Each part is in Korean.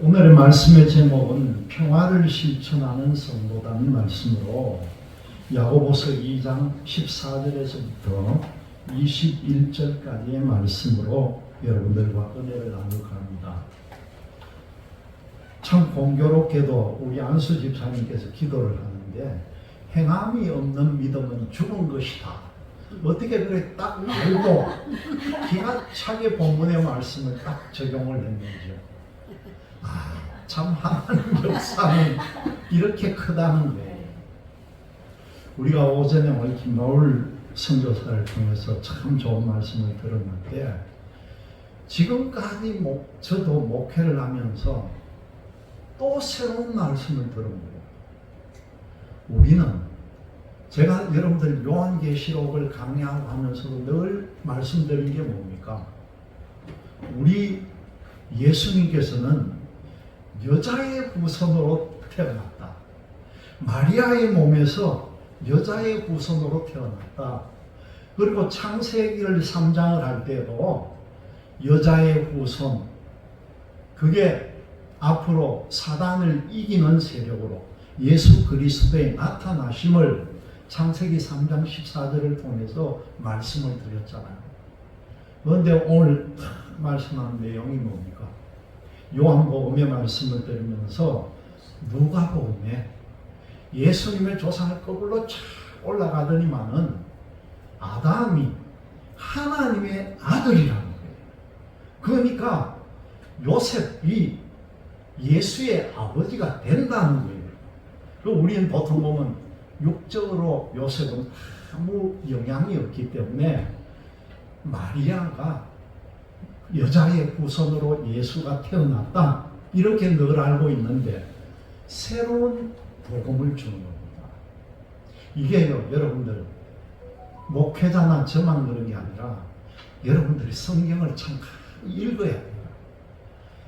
오늘의 말씀의 제목은 평화를 실천하는 성도라는 말씀으로 야고보서 2장 14절에서부터 21절까지의 말씀으로 여러분들과 은혜를 나누고 합니다. 참 공교롭게도 우리 안수 집사님께서 기도를 하는데 행함이 없는 믿음은 죽은 것이다. 어떻게 그래 딱 알고 기가 차게 본문의 말씀을 딱 적용을 했는지요. 참 하나님 역사는 이렇게 크다는 거예요. 우리가 오전에 오늘 김바울 선교사를 통해서 참 좋은 말씀을 들었는데 지금까지 저도 목회를 하면서 또 새로운 말씀을 들은 거예요. 우리는 제가 여러분들 요한계시록을 강의하고 하면서도 늘 말씀드린 게 뭡니까? 우리 예수님께서는 여자의 후손으로 태어났다. 마리아의 몸에서 여자의 후손으로 태어났다. 그리고 창세기를 3장을 할 때도 여자의 후손, 그게 앞으로 사단을 이기는 세력으로 예수 그리스도의 나타나심을 창세기 3장 14절을 통해서 말씀을 드렸잖아요. 그런데 오늘 말씀하는 내용이 뭡니까? 요한복음의 말씀을 들으면서 누가복음에 예수님의 조상을 거슬러 쫙 올라가더니만은 아담이 하나님의 아들이라는 거예요. 그러니까 요셉이 예수의 아버지가 된다는 거예요. 우리는 보통 보면 육적으로 요셉은 아무 영향이 없기 때문에 마리아가 여자의 후손으로 예수가 태어났다 이렇게 늘 알고 있는데 새로운 복음을 주는 겁니다. 이게요, 여러분들 목회자나 저만 그런 게 아니라 여러분들이 성경을 참 읽어야 돼요.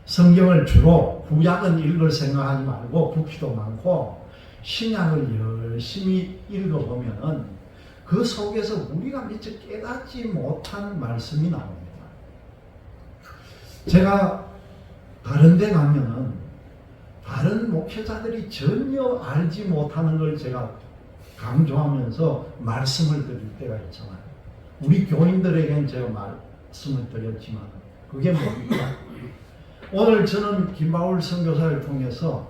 성경을 주로 구약은 읽을 생각하지 말고 붓기도 많고 신약을 열심히 읽어보면은 그 속에서 우리가 미처 깨닫지 못한 말씀이 나옵니다. 제가 다른 데 가면은 다른 목회자들이 전혀 알지 못하는 걸 제가 강조하면서 말씀을 드릴 때가 있잖아요. 우리 교인들에게는 제가 말씀을 드렸지만 그게 뭡니까? 오늘 저는 김바울 선교사를 통해서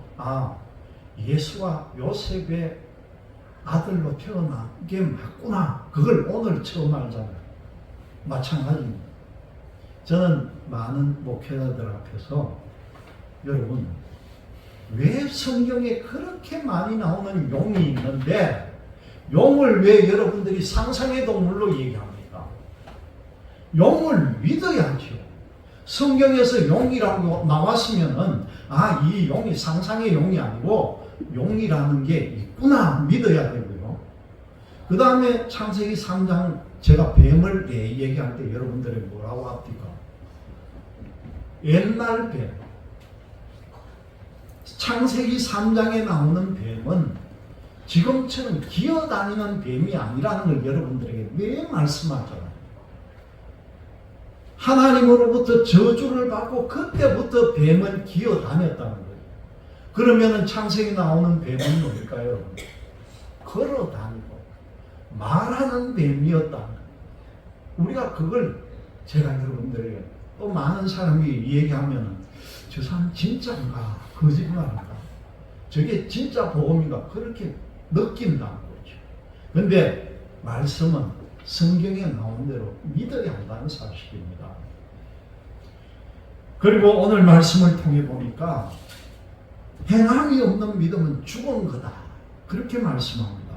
예수가 요셉의 아들로 태어난 게 맞구나. 그걸 오늘 처음 알잖아요. 마찬가지입니다. 저는 많은 목회자들 앞에서 여러분 왜 성경에 그렇게 많이 나오는 용이 있는데 용을 왜 여러분들이 상상의 동물로 얘기합니까? 용을 믿어야죠. 성경에서 용이라고 나왔으면은 이 용이 상상의 용이 아니고 용이라는 게 있구나 믿어야 되고요. 그 다음에 창세기 3장 제가 뱀을 얘기할 때 여러분들이 뭐라고 합니까? 옛날 뱀. 창세기 3장에 나오는 뱀은 지금처럼 기어다니는 뱀이 아니라는 걸 여러분들에게 왜 말씀하잖아요. 하나님으로부터 저주를 받고 그때부터 뱀은 기어다녔다는 거예요. 그러면은 창세기 나오는 뱀은 뭘까요? 걸어다니고 말하는 뱀이었다는 거예요. 우리가 그걸 제가 여러분들에게 또 많은 사람이 얘기하면 저 사람 진짜인가 거짓말인가 저게 진짜 복음인가 그렇게 느낀다는 거죠. 그런데 말씀은 성경에 나온 대로 믿어야 한다는 사실입니다. 그리고 오늘 말씀을 통해 보니까 행함이 없는 믿음은 죽은 거다 그렇게 말씀합니다.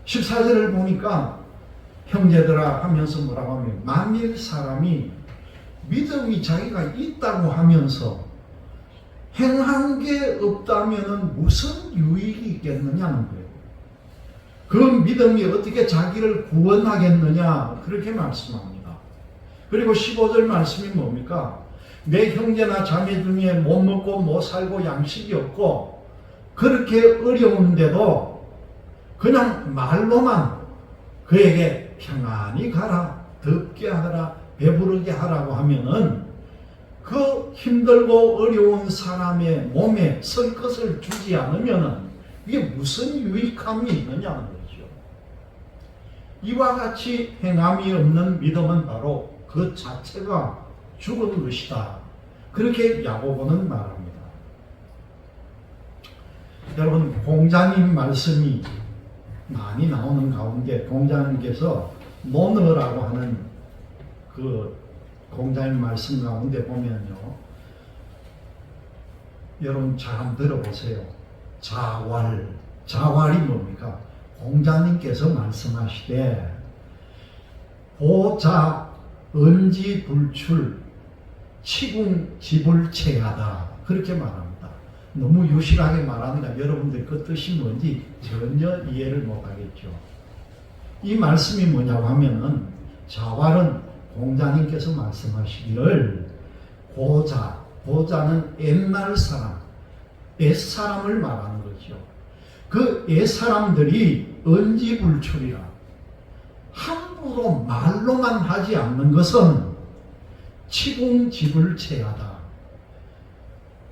14절을 보니까 형제들아 하면서 뭐라고 하면 만일 사람이 믿음이 자기가 있다고 하면서 행한 게 없다면 무슨 유익이 있겠느냐는 거예요. 그 믿음이 어떻게 자기를 구원하겠느냐 그렇게 말씀합니다. 그리고 15절 말씀이 뭡니까? 내 형제나 자매 중에 못 먹고 못 살고 양식이 없고 그렇게 어려운데도 그냥 말로만 그에게 평안히 가라, 덥게 하라, 배부르게 하라고 하면은 그 힘들고 어려운 사람의 몸에 설 것을 주지 않으면 이게 무슨 유익함이 있느냐는 거죠. 이와 같이 행함이 없는 믿음은 바로 그 자체가 죽은 것이다. 그렇게 야고보는 말합니다. 여러분, 공자님 말씀이 많이 나오는 가운데 공자님께서 논어라고 하는 그 공자님 말씀 가운데 보면요, 여러분 잘 한번 들어보세요. 자활이 뭡니까? 공자님께서 말씀하시되 보자 은지불출 치궁지불체하다 그렇게 말합니다. 너무 유식하게 말하니까 여러분들 그 뜻이 뭔지 전혀 이해를 못하겠죠. 이 말씀이 뭐냐고 하면은 자활은 공자님께서 말씀하시기를 보자는 옛날 사람, 옛사람을 말하는 거죠. 그 옛사람들이 은지불출이라 함부로 말로만 하지 않는 것은 치궁지불체하다.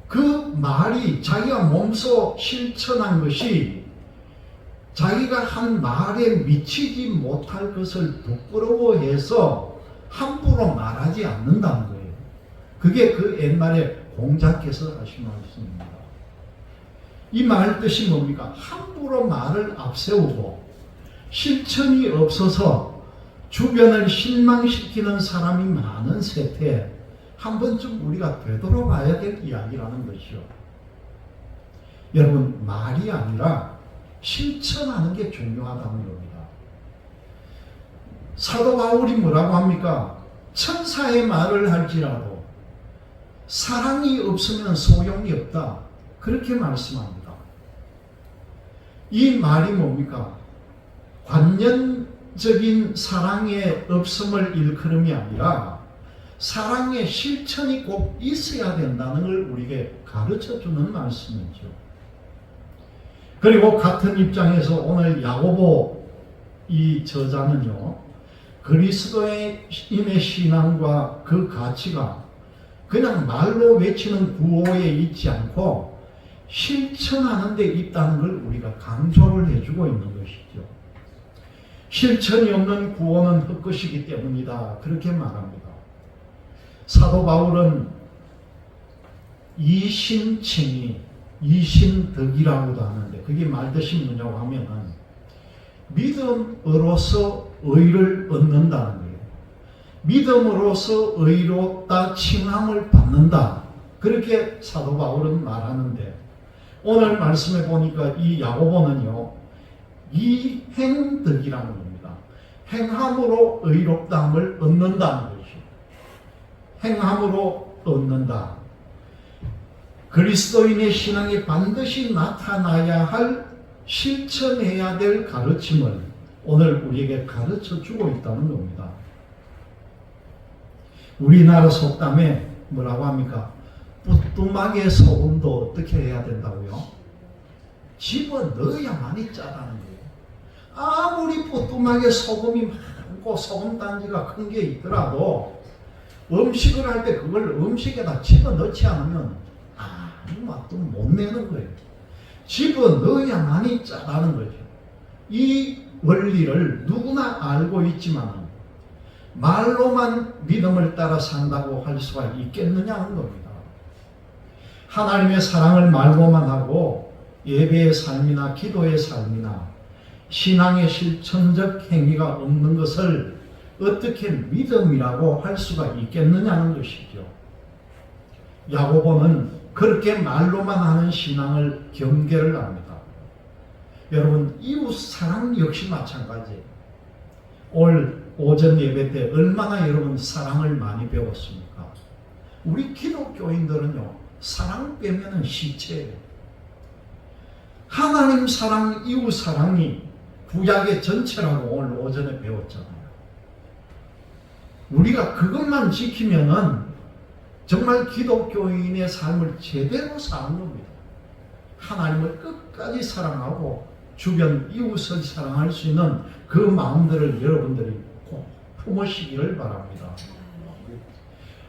그 말이 자기가 몸소 실천한 것이 자기가 한 말에 미치지 못할 것을 부끄러워해서 함부로 말하지 않는다는 거예요. 그게 그 옛날에 공자께서 하신 말씀입니다. 이 말 뜻이 뭡니까? 함부로 말을 앞세우고 실천이 없어서 주변을 실망시키는 사람이 많은 세태에 한 번쯤 우리가 되돌아봐야 될 이야기라는 것이죠. 여러분, 말이 아니라 실천하는 게 중요하다는 겁니다. 사도 바울이 뭐라고 합니까? 천사의 말을 할지라도 사랑이 없으면 소용이 없다. 그렇게 말씀합니다. 이 말이 뭡니까? 관념적인 사랑의 없음을 일컬음이 아니라 사랑의 실천이 꼭 있어야 된다는 걸 우리에게 가르쳐주는 말씀이죠. 그리고 같은 입장에서 오늘 야고보 이 저자는요, 그리스도인의 신앙과 그 가치가 그냥 말로 외치는 구호에 있지 않고 실천하는 데 있다는 걸 우리가 강조를 해주고 있는 것이죠. 실천이 없는 구호는 헛것이기 때문이다. 그렇게 말합니다. 사도 바울은 이신칭이 이신덕이라고도 하는데 그게 말뜻이 뭐냐고 하면은 믿음으로서 의를 얻는다는 거예요. 믿음으로서 의롭다 칭함을 받는다. 그렇게 사도 바울은 말하는데 오늘 말씀해 보니까 이 야고보는요, 이행덕이라는 겁니다. 행함으로 의롭다함을 얻는다는 것이죠. 행함으로 얻는다. 그리스도인의 신앙이 반드시 나타나야 할 실천해야 될 가르침을 오늘 우리에게 가르쳐 주고 있다는 겁니다. 우리나라 속담에 뭐라고 합니까? 부뚜막에 소금도 어떻게 해야 된다고요? 집어넣어야만이 짜다는 거예요. 아무리 부뚜막에 소금이 많고 소금단지가 큰 게 있더라도 음식을 할 때 그걸 음식에다 집어넣지 않으면 아무 맛도 못 내는 거예요. 집어넣어야만이 짜다는 거죠. 이 원리를 누구나 알고 있지만 말로만 믿음을 따라 산다고 할 수가 있겠느냐는 겁니다. 하나님의 사랑을 말로만 하고 예배의 삶이나 기도의 삶이나 신앙의 실천적 행위가 없는 것을 어떻게 믿음이라고 할 수가 있겠느냐는 것이죠. 야고보는 그렇게 말로만 하는 신앙을 경계를 합니다. 여러분, 이웃 사랑 역시 마찬가지예요. 올 오전 예배 때 얼마나 여러분 사랑을 많이 배웠습니까? 우리 기독교인들은요, 사랑 빼면은 시체예요. 하나님 사랑, 이웃 사랑이 구약의 전체라고 오늘 오전에 배웠잖아요. 우리가 그것만 지키면은 정말 기독교인의 삶을 제대로 사는 겁니다. 하나님을 끝까지 사랑하고 주변 이웃을 사랑할 수 있는 그 마음들을 여러분들이 꼭 품으시기를 바랍니다.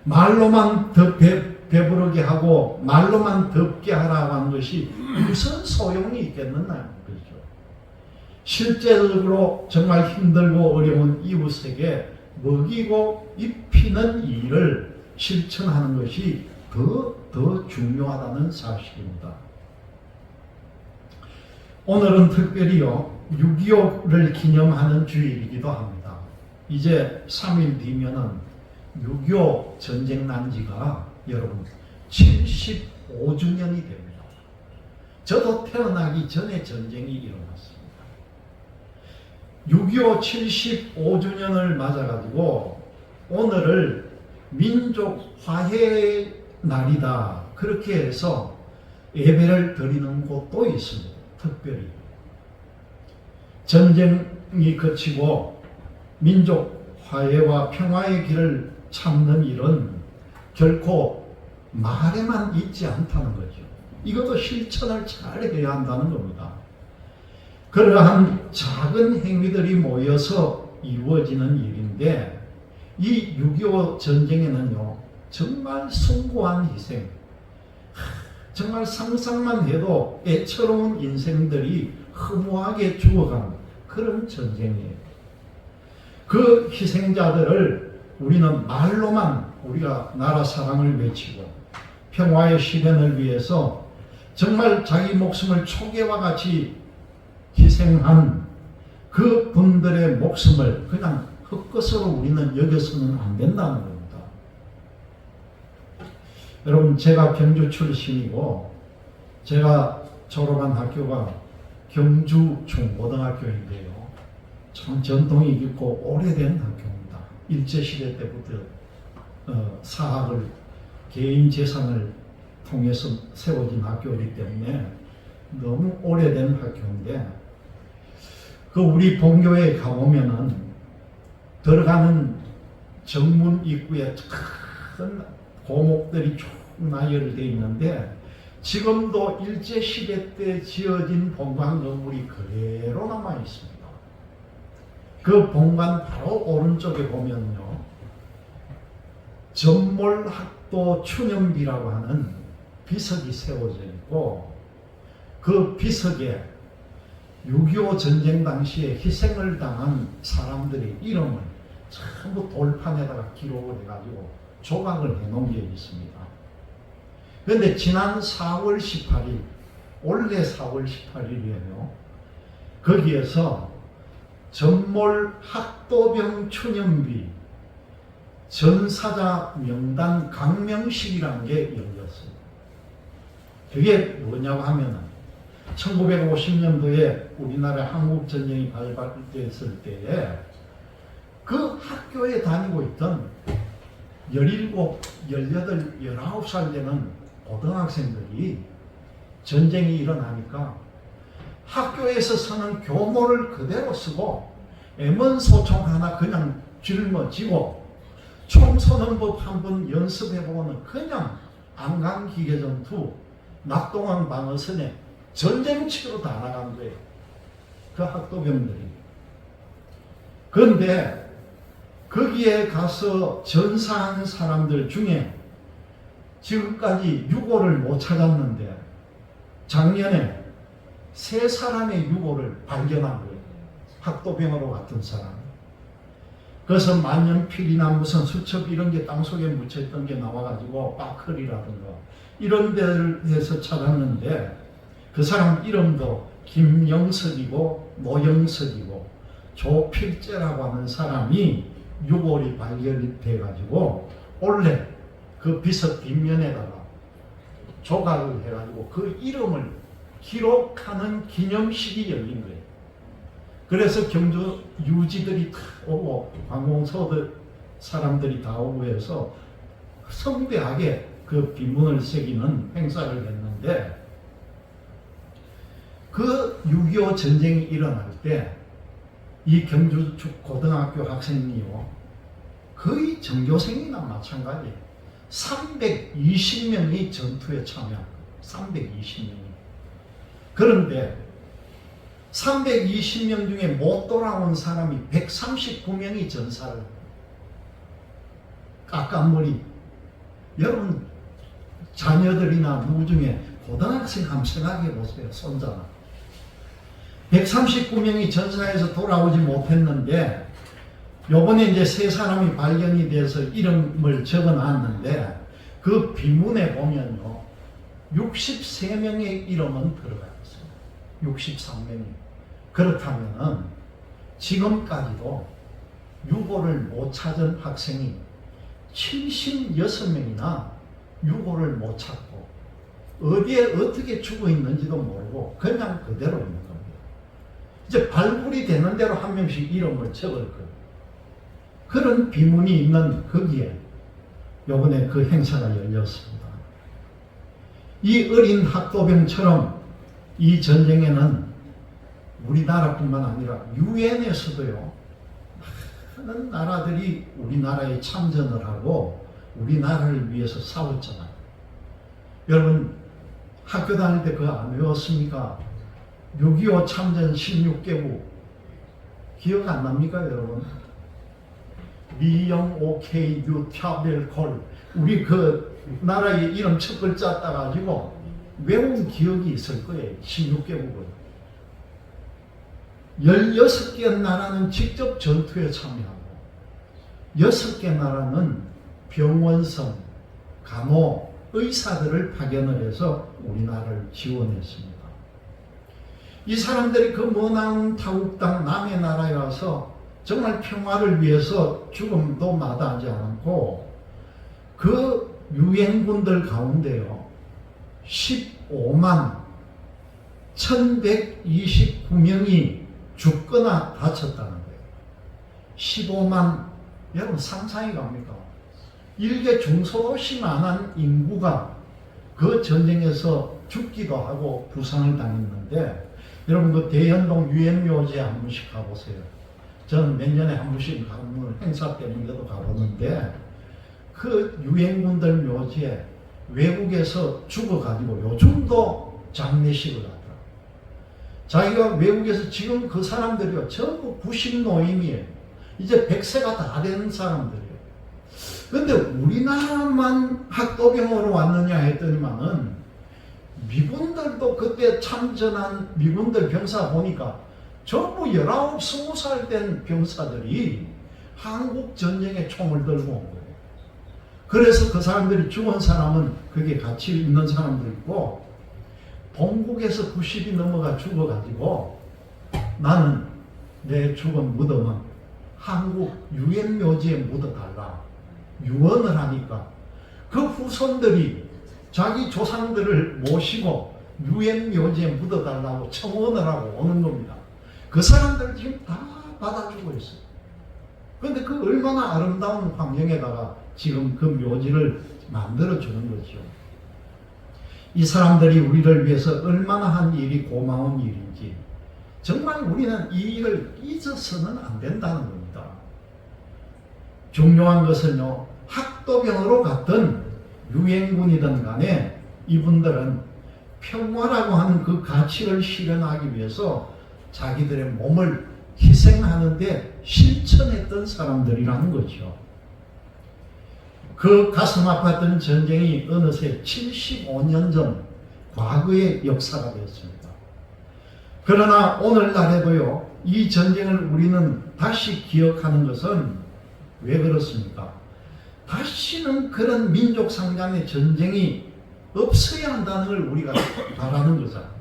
말로만 배부르게 하고 말로만 덥게 하라고 한 것이 무슨 소용이 있겠느냐. 그렇죠. 실제적으로 정말 힘들고 어려운 이웃에게 먹이고 입히는 일을 실천하는 것이 더 중요하다는 사실입니다. 오늘은 특별히요 6.25를 기념하는 주일이기도 합니다. 이제 3일 뒤면은 6.25 전쟁 난 지가 여러분 75주년이 됩니다. 저도 태어나기 전에 전쟁이 일어났습니다. 6.25 75주년을 맞아가지고 오늘을 민족 화해의 날이다 그렇게 해서 예배를 드리는 곳도 있습니다. 특별히 전쟁이 그치고 민족 화해와 평화의 길을 찾는 일은 결코 말에만 있지 않다는 거죠. 이것도 실천을 잘 해야 한다는 겁니다. 그러한 작은 행위들이 모여서 이루어지는 일인데 이 6.25 전쟁에는요 정말 숭고한 희생, 정말 상상만 해도 애처로운 인생들이 허무하게 죽어가는 그런 전쟁이에요. 그 희생자들을 우리는 말로만 우리가 나라 사랑을 외치고 평화의 실현을 위해서 정말 자기 목숨을 초계와 같이 희생한 그 분들의 목숨을 그냥 헛것으로 우리는 여겨서는 안 된다는 겁니다. 여러분 제가 경주 출신이고 제가 졸업한 학교가 경주 중고등학교인데요. 참 전통이 깊고 오래된 학교입니다. 일제시대 때부터 사학을 개인 재산을 통해서 세워진 학교이기 때문에 너무 오래된 학교인데 그 우리 본교에 가보면은 들어가는 정문 입구에 큰 고목들이 쭉 나열되어 있는데 지금도 일제시대 때 지어진 본관 건물이 그대로 남아 있습니다. 그 본관 바로 오른쪽에 보면요 전몰학도 추념비라고 하는 비석이 세워져 있고 그 비석에 6.25 전쟁 당시에 희생을 당한 사람들의 이름을 전부 돌판에다가 기록을 해가지고 조각을 해놓은 게 있습니다. 그런데 지난 4월 18일, 올해 4월 18일이에요. 거기에서 전몰 학도병 추념비 전사자 명단 강명식이라는 게 열렸습니다. 그게 뭐냐고 하면은 1950년도에 우리나라 한국전쟁이 발발됐을 때에 그 학교에 다니고 있던 17, 18, 19살 되는 고등학생들이 전쟁이 일어나니까 학교에서 쓰는 교모를 그대로 쓰고 M1소총 하나 그냥 짊어지고 총 쏘는 법 한번 연습해보고는 그냥 안강기계전투 낙동강 방어선에 전쟁치로 다 나간 거예요. 그 학도병들이. 그런데 거기에 가서 전사한 사람들 중에 지금까지 유고를 못 찾았는데 작년에 3사람의 유고를 발견한 거예요. 학도병으로 갔던 사람. 그래서 만년필이나 무슨 수첩 이런 게 땅속에 묻혀있던 게 나와가지고 빠클이라든가 이런 데에서 찾았는데 그 사람 이름도 김영석이고 노영석이고 조필재라고 하는 사람이 유골이 발견이 돼가지고 원래 그 비석 뒷면에다가 조각을 해가지고 그 이름을 기록하는 기념식이 열린 거예요. 그래서 경주 유지들이 다 오고 관공서들 사람들이 다 오고 해서 성대하게 그 비문을 새기는 행사를 했는데 그 6.25 전쟁이 일어날 때 이 경주 고등학교 학생이요 거의 전교생이나 마찬가지예요. 320명이 전투에 참여합니다. 320명이. 그런데 320명 중에 못 돌아온 사람이 139명이 전사를 깎아머리 여러분 자녀들이나 누구 중에 고등학생 한번 생각해 보세요. 손자나 139명이 전사에서 돌아오지 못했는데 요번에 이제 세 사람이 발견이 돼서 이름을 적어 놨는데 그 비문에 보면요 63명의 이름은 들어가 있어요. 63명이. 그렇다면은 지금까지도 유고를 못 찾은 학생이 76명이나 유고를 못 찾고 어디에 어떻게 죽어 있는지도 모르고 그냥 그대로 있는 겁니다. 이제 발굴이 되는 대로 한 명씩 이름을 적을 거예요. 그런 비문이 있는 거기에 요번에 그 행사가 열렸습니다. 이 어린 학도병처럼 이 전쟁에는 우리나라뿐만 아니라 유엔에서도요 많은 나라들이 우리나라에 참전을 하고 우리나라를 위해서 싸웠잖아요. 여러분 학교 다닐 때 그거 안 외웠습니까? 6.25 참전 16개국 기억 안 납니까 여러분? 미영 오케이 유타벨콜 우리 그 나라의 이름 첫 글자 따가지고 외운 기억이 있을 거예요. 16개국은 16개 나라는 직접 전투에 참여하고 6개 나라는 병원성, 간호, 의사들을 파견을 해서 우리나라를 지원했습니다. 이 사람들이 그 머나먼 타국 땅 남의 나라에 와서 정말 평화를 위해서 죽음도 마다하지 않고 그 유엔군들 가운데요 15만 1129명이 죽거나 다쳤다는 거예요. 15만 여러분 상상이 갑니까? 일개 중소도시만한 인구가 그 전쟁에서 죽기도 하고 부상을 당했는데 여러분 그 대연동 유엔묘지에 한 번씩 가보세요. 저는 몇 년에 한 번씩 가는 행사 때문에도 가보는데 그 유엔군들 묘지에 외국에서 죽어가지고 요즘도 장례식을 하더라고요. 자기가 외국에서 지금 그 사람들이요 전부 90노인이에요. 이제 100세가 다 된 사람들이에요. 근데 우리나라만 학도병으로 왔느냐 했더니만은 미군들도 그때 참전한 미군들 병사 보니까 전부 19, 20살 된 병사들이 한국 전쟁에 총을 들고 온 거예요. 그래서 그 사람들이 죽은 사람은 거기에 같이 있는 사람도 있고 본국에서 90이 넘어가 죽어가지고 나는 내 죽은 무덤은 한국 유엔 묘지에 묻어달라 유언을 하니까 그 후손들이 자기 조상들을 모시고 유엔 묘지에 묻어달라고 청원을 하고 오는 겁니다. 그 사람들 지금 다 받아주고 있어요. 그런데 그 얼마나 아름다운 환경에다가 지금 그 묘지를 만들어주는 거죠. 이 사람들이 우리를 위해서 얼마나 한 일이 고마운 일인지 정말 우리는 이 일을 잊어서는 안 된다는 겁니다. 중요한 것은요 학도병으로 갔던 유엔군이든 간에 이분들은 평화라고 하는 그 가치를 실현하기 위해서 자기들의 몸을 희생하는데 실천했던 사람들이라는 거죠. 그 가슴 아팠던 전쟁이 어느새 75년 전 과거의 역사가 되었습니다. 그러나 오늘날에도요 이 전쟁을 우리는 다시 기억하는 것은 왜 그렇습니까? 다시는 그런 민족 상간의 전쟁이 없어야 한다는 걸 우리가 바라는 거잖아요.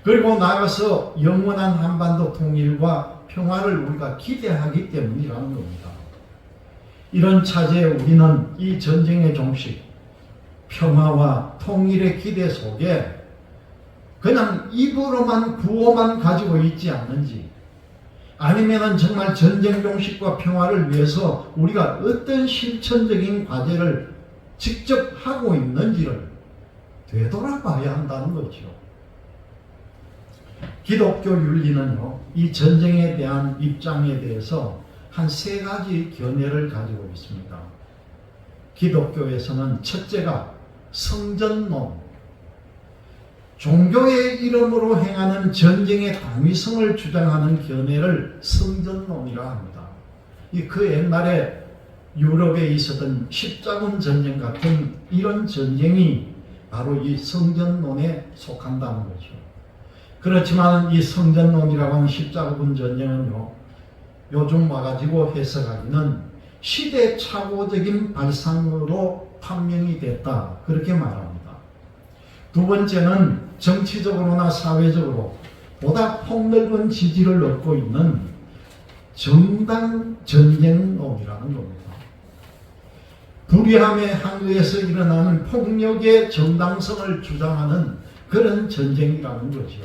그리고 나아가서 영원한 한반도 통일과 평화를 우리가 기대하기 때문이라는 겁니다. 이런 차제에 우리는 이 전쟁의 종식, 평화와 통일의 기대 속에 그냥 입으로만 구호만 가지고 있지 않는지 아니면은 정말 전쟁 종식과 평화를 위해서 우리가 어떤 실천적인 과제를 직접 하고 있는지를 되돌아봐야 한다는 거죠. 기독교 윤리는요, 이 전쟁에 대한 입장에 대해서 한 세 가지 견해를 가지고 있습니다. 기독교에서는 첫째가 성전론, 종교의 이름으로 행하는 전쟁의 당위성을 주장하는 견해를 성전론이라 합니다. 그 옛날에 유럽에 있었던 십자군 전쟁 같은 이런 전쟁이 바로 이 성전론에 속한다는 거죠. 그렇지만 이 성전론이라고 하는 십자군 전쟁은요, 요즘 와가지고 해석하기는 시대착오적인 발상으로 판명이 됐다, 그렇게 말합니다. 두 번째는 정치적으로나 사회적으로 보다 폭넓은 지지를 얻고 있는 정당 전쟁론이라는 겁니다. 불의함의 항의에서 일어나는 폭력의 정당성을 주장하는 그런 전쟁이라는 거죠.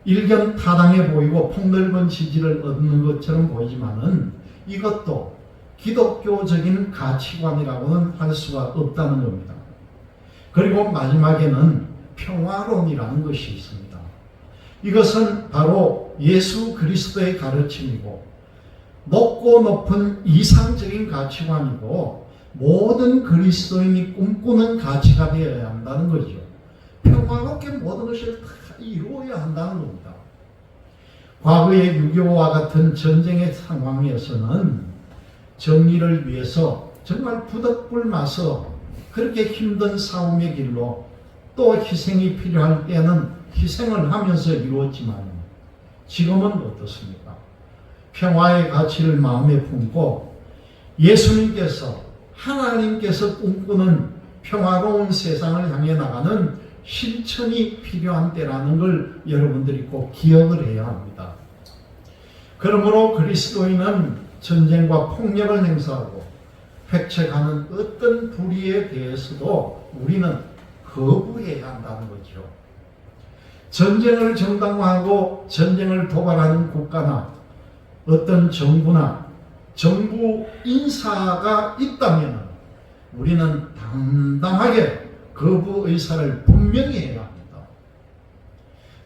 일견 타당해 보이고 폭넓은 지지를 얻는 것처럼 보이지만은 이것도 기독교적인 가치관이라고는 할 수가 없다는 겁니다. 그리고 마지막에는 평화론이라는 것이 있습니다. 이것은 바로 예수 그리스도의 가르침이고 높고 높은 이상적인 가치관이고 모든 그리스도인이 꿈꾸는 가치가 되어야 한다는 거죠. 평화롭게 모든 것을 다 이루어야 한다는 겁니다. 과거의 6.25와 같은 전쟁의 상황에서는 정의를 위해서 정말 부득불마서 그렇게 힘든 싸움의 길로 또 희생이 필요할 때는 희생을 하면서 이루었지만 지금은 어떻습니까? 평화의 가치를 마음에 품고 예수님께서 하나님께서 꿈꾸는 평화로운 세상을 향해 나가는 실천이 필요한 때라는 걸 여러분들이 꼭 기억을 해야 합니다. 그러므로 그리스도인은 전쟁과 폭력을 행사하고 획책하는 어떤 불의에 대해서도 우리는 거부해야 한다는 거죠. 전쟁을 정당화하고 전쟁을 도발하는 국가나 어떤 정부나 정부 인사가 있다면 우리는 당당하게 거부 의사를 분명히 해야 합니다.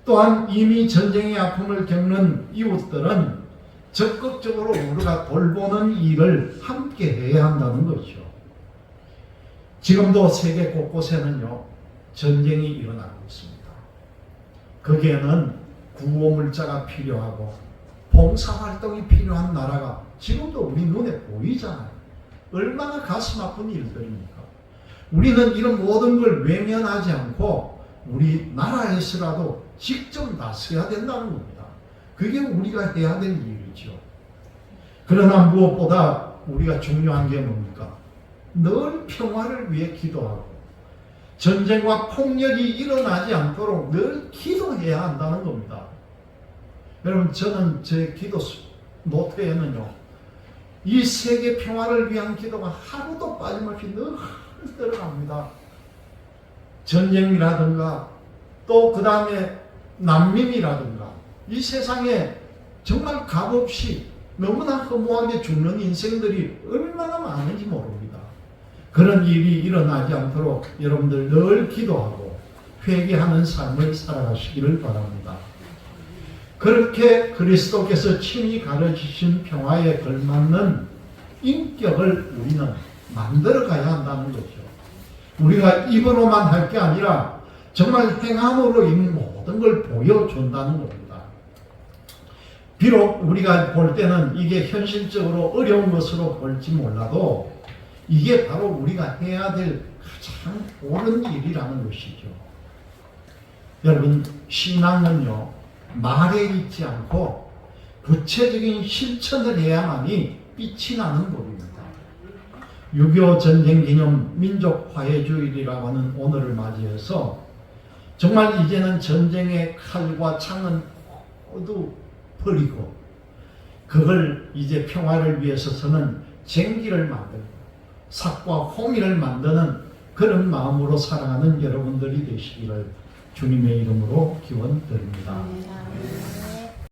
또한 이미 전쟁의 아픔을 겪는 이웃들은 적극적으로 우리가 돌보는 일을 함께 해야 한다는 거죠. 지금도 세계 곳곳에는요, 전쟁이 일어나고 있습니다. 거기에는 구호물자가 필요하고 봉사활동이 필요한 나라가 지금도 우리 눈에 보이잖아요. 얼마나 가슴 아픈 일들입니까? 우리는 이런 모든 걸 외면하지 않고 우리 나라에서라도 직접 나서야 된다는 겁니다. 그게 우리가 해야 될 일이죠. 그러나 무엇보다 우리가 중요한 게 뭡니까? 늘 평화를 위해 기도하고 전쟁과 폭력이 일어나지 않도록 늘 기도해야 한다는 겁니다. 여러분, 저는 제 기도 노트에는요, 이 세계 평화를 위한 기도가 하루도 빠짐없이 늘 들어갑니다. 전쟁이라든가 또 그 다음에 난민이라든가 이 세상에 정말 값없이 너무나 허무하게 죽는 인생들이 얼마나 많은지 모릅니다. 그런 일이 일어나지 않도록 여러분들 늘 기도하고 회개하는 삶을 살아가시기를 바랍니다. 그렇게 그리스도께서 친히 가르치신 평화에 걸맞는 인격을 우리는 만들어 가야 한다는 거죠. 우리가 입으로만 할 게 아니라 정말 행함으로 이 모든 걸 보여준다는 겁니다. 비록 우리가 볼 때는 이게 현실적으로 어려운 것으로 볼지 몰라도 이게 바로 우리가 해야 될 가장 옳은 일이라는 것이죠. 여러분, 신앙은요, 말에 있지 않고 구체적인 실천을 해야만이 빛이 나는 법입니다. 6.25 전쟁 기념 민족화해주일이라고 하는 오늘을 맞이해서 정말 이제는 전쟁의 칼과 창은 모두 버리고 그걸 이제 평화를 위해서서는 쟁기를 만들고 삭과 호미를 만드는 그런 마음으로 살아가는 여러분들이 되시기를 주님의 이름으로 기원드립니다.